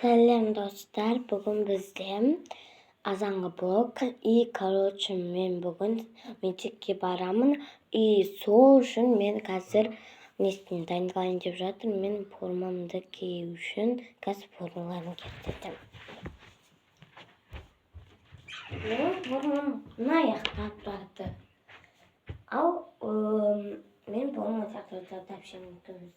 Selam dostlar, bugün bizde azanғы blog. Короче, men bugün мектепке барамын. Сол үшін мен қазір несін дайындалайын деп жатырмын. Мен формамды кию үшін қазір формаларын келтірдім. Менің формам мына жақта тұрады. Ал мен форма тақырыпта тапшырмын.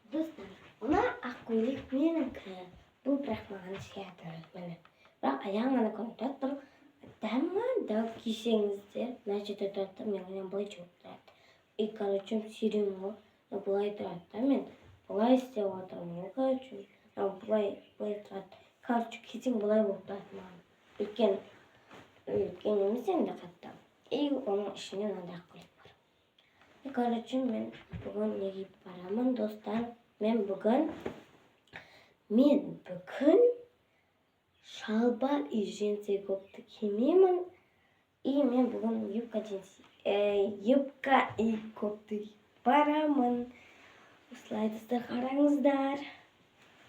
Dostlar, ona ақкөйлек менікі. Бұл бірақ маған сияды. Бірақ аяғына көңілдеп тұр. Дәмі кисеңіздер, мына жерде тұрады, мен былай жүріп тұрады. Короче, сирен ғой, былай тұрады. Мен былай істеп отырмын. Короче, былай тұрады. Короче, кисең былай болып тұрады маған. Үлкен емес енді қатты. Оның ішінде мынандай ақкөйлек бар. Короче, мен бүгін неге барамын, достар? Мен бүгін шалбар и джинсы көпті кимеймін. Мен бүгін юбка и көпті барамын. Осылай достар, қараңыздар.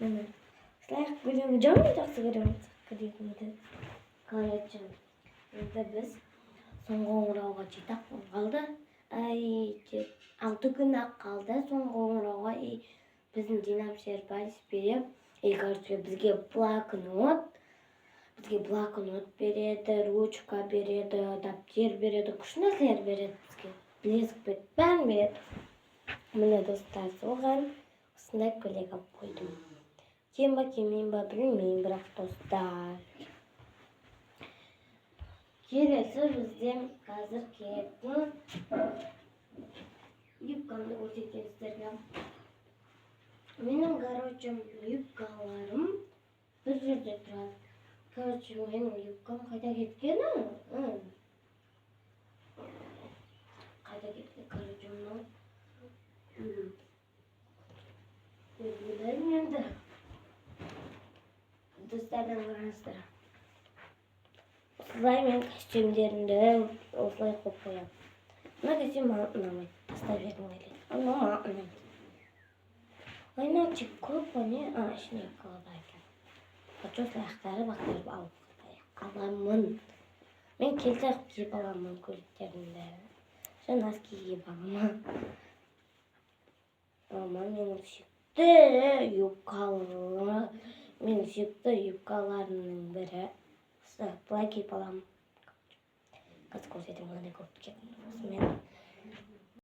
Осылай көремін, жаман жақсы көремін. Короче, біз соңғы қоңырауға жетіп қалды. 6 күн ақ қалды соңғы қоңырауға. Біздің Динам Шербайс беріп, короче, бізге блокнот береді, ручка береді, даптер береді, күш нәрселер береді бізге. Білезік береді, бәрін береді. Міне достар, соған осындай көйлек алып қойдым. Кием ба, кимеймін ба білмеймін, бірақ достар. Келесі бізде қазір келетін юбкамды көрсетейін сіздерге. Менің, короче, юбкаларым бір жерде тұрады. Короче, менің юбкам қайда кеткен? Қайда кеткен, короче, мынау. Білмеймін енді. Достардан қараңыздар. Осылай мен костюмдерімді осылай қойып қоямын. Мына костюм маған ұнамайды. Тастап жібергім келеді. Маған ұнамайды. Ойнақчы көп не? Ішіне қалады екен. Осылай аяқтары алып аламын. Мен келте киіп аламын көйлектерімді. Носки киіп аламын. Менің сүйікті юбкаларымның бірі. Былай киіп аламын. Қазір көрсетейін, мынандай көптен.